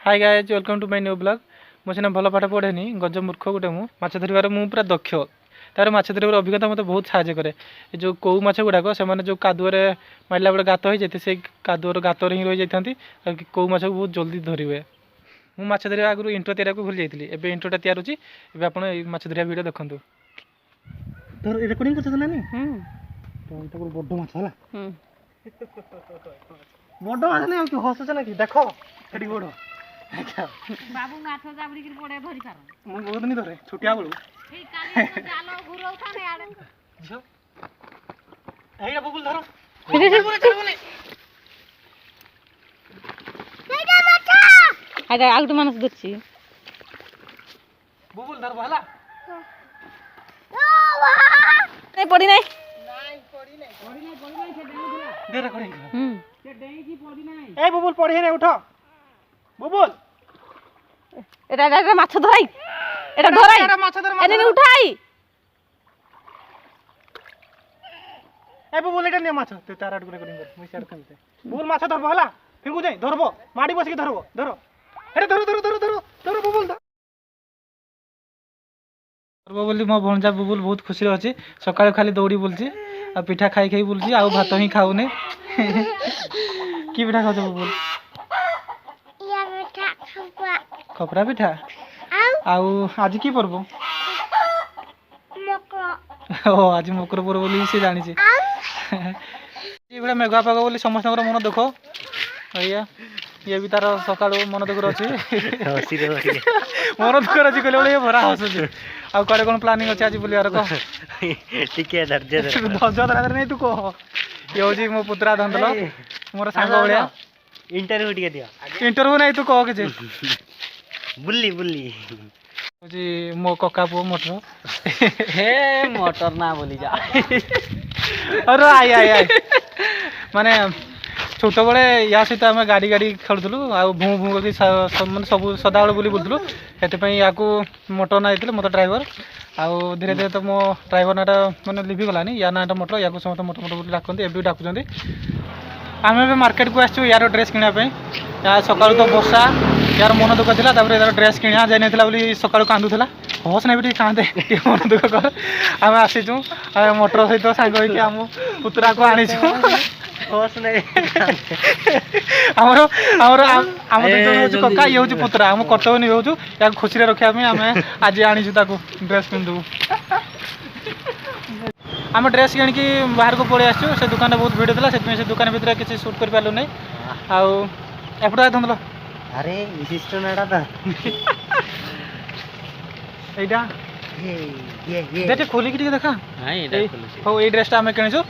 Hi guys welcome to my new blog. मुझे भल पाठ पढ़ेनि गज मूर्ख गोटे मु माछ धरबार मु पूरा दक्ष तार माछ धरबार अभिज्ञता मत बहुत साहय करे। जो कौ माछ गुड़ाक से जो कादुअरे मारला बेले गात हो जाते से कादुअर गातर ही रही जाती कौ माछ बहुत जल्दी धरी हुए। मुझे माछ धरवा आगु इंट्रो तैयार को भूल जाइए एवं इंट्रोटा तैयार होची एबे आपण माछ धरवा वीडियो देखंतु। तो रिकॉर्डिंग करछ ना नी तो इटा को बड्ड माछ हला बड्ड माछ नै तू हसछ ना कि देखो एडी बड्ड बाबू माछ जाबड़ी के पड़े धरि पार मु बहुत नहीं धरे छुटिया बळू हे काली तो जालो घुरौथा ने आडे झो एइडा बबुल धरो केडा माछा आगे आउट मानस देखछि बबुल धर हला ओ वाह नहीं पड़ी नहीं दे रिकॉर्डिंग से डेई की पड़ी नहीं ए बबुल पड़ी रे उठो बबुल एटा माछ धराई एटा धराई एटा माछ धर एने उठाई ए बबुल एटा ने माछ तू तारा रिकॉर्डिंग कर मुई शेयर करते बबुल माछ धरबो हला फिंगु जाई धरबो माडी बस के धरबो धरो एटा धरो धरो धरो धरो धरो बबुल धर बोली मो भणजा बुबुल बहुत खुशी अच्छी सकाळ खाली दौड़ी बुलची आ पिठा खाई खाई बुलची आ भात ही खाऊने कि पिठा खाऊ बुबुल या बेटा खपा खपरा पिठा आउ आज की पर्व मकर ओ आज मकर पर्व बोली से जानी छी ये मेघुआ पाग बोली समस्त मन दुख भैया ये भी तार सकाळ मन दुख अच्छी मन दुख अच्छी कहले ये भरा हसुची आ कड़े कौन प्लानिंग अच्छे आज बुलियार कह टिके धैर्य धर धैर्य धर नहीं तू कह ये हूँ मो पुत्रा धंदल मोर सांग भाया इंटरव्यू टिके दियो इंटरव्यू नहीं तू कह कि बुल्ली बुल्ली हूँ मो कका पुओ मोटर हे मोटर ना बोली जा अरे आई आई आई माने छोट बड़े या सहित आम गाड़ी गाड़ी खेलुलु आ भू भू करके मैंने सब सदाबले बुली बुलूँ से या मोटर ना जाते मोटर ड्राइवर आउ धीरे धीरे तो मो ड्राइवर नाटा मैंने लिभि गलानी या नाटा मोटर या समस्त मोटर मोटर बोली डाकते एवं डाकुंट आम ए मार्केट को आसू यार ड्रेस किनापी या सका तो वर्षा यार मन दुख था यार ड्रेस किणा जाइना बोली सका कांदुला हस ना भी खाते मन दुख कर आम आसीचु मोटर सहित सांग होगी आम पुतरा को आनीचु हस नहीं आमर आमर आम हूँ कका ये हूँ पुतरा आम कर्तव्य निभाऊ या खुशी रखापी आम आज आनीचु ड्रेस पिंधु आम ड्रेस किणिकी बाहर को पलि आसु से दुकान बहुत भिड़ था से दुकान भितर किसी सुट कर पार्लु नहीं आउट धंदल अरे सिस्टम नाडा था एटा ये खोलिक देखा हाँ ये ड्रेसटा आम किणुचु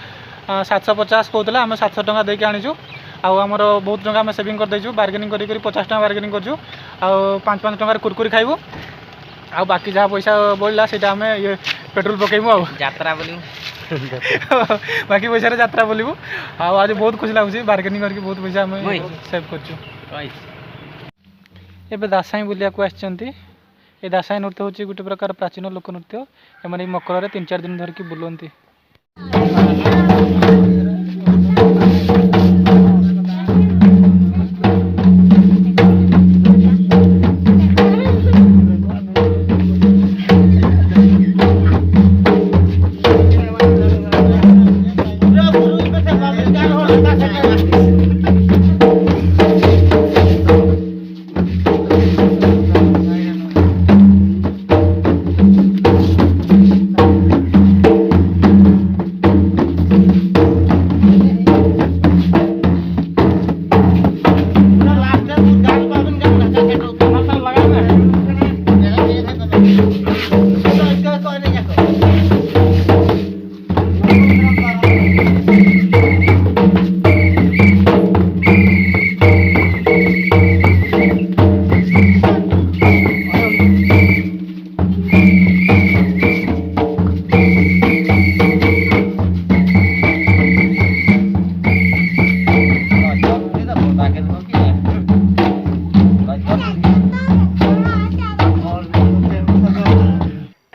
750 कहला आम 700 टका देके आनीचु आमर बहुत टका आम सेविंग करदेचु बार्गेनिंग करी 50 टका बार्गेनिंग करछु आ 5 टका कुरकुरी खाइबु आ बाकी जहाँ पैसा बढ़ला से आम ये पेट्रोल पकेबू आ यात्रा बोलू बाकी पैसा यात्रा बोलू आज बहुत खुशी लगुच बार्गेनिंग करके बहुत पैसा आम सेव कर दासाई बुलिया को आसछन्ती ये दासाई नृत्य हूँ गोटे प्रकार प्राचीन लोक नृत्य एम मकर 3-4 दिन धरिकी Bulti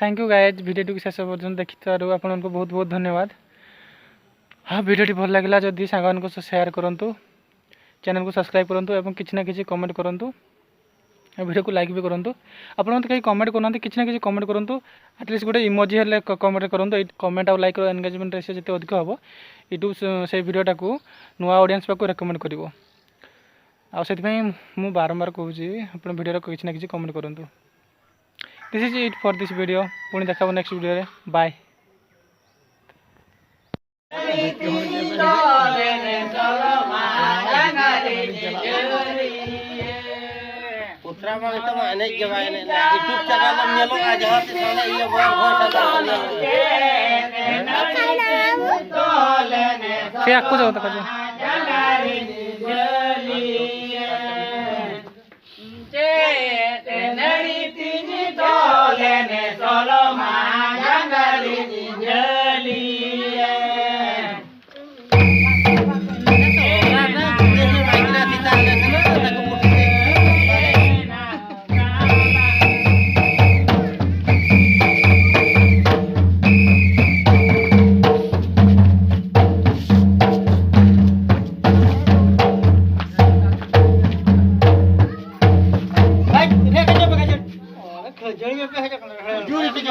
thank you guys video शेष पर्यटन देखी आपको बहुत बहुत धन्यवाद। हाँ वीडियो भल लगे जदि सांग शेयर करूँ चैनल को सब्सक्राइब करूँ और किसी ना किसी कमेंट करूँ। वीडियो को लाइक भी करूँ आपड़ मत कहीं कमेंट करना कि ना कि कमेंट करूँ एटलिस्ट गोटे इमोजी हेल्ले कमेंट करूँ कमेंट और लाइक एंगेजमेंट रेशियो जिते अधिक हम यूट्यूब से वीडियोटा को नुआ ऑडियंस पाक रेकमेंड कर मु बारंबार कहूँ आप वीडियो किसी ना कि कमेंट करूँ this is it for this video पुणी देखा next video by YouTube channel से आपको जाओ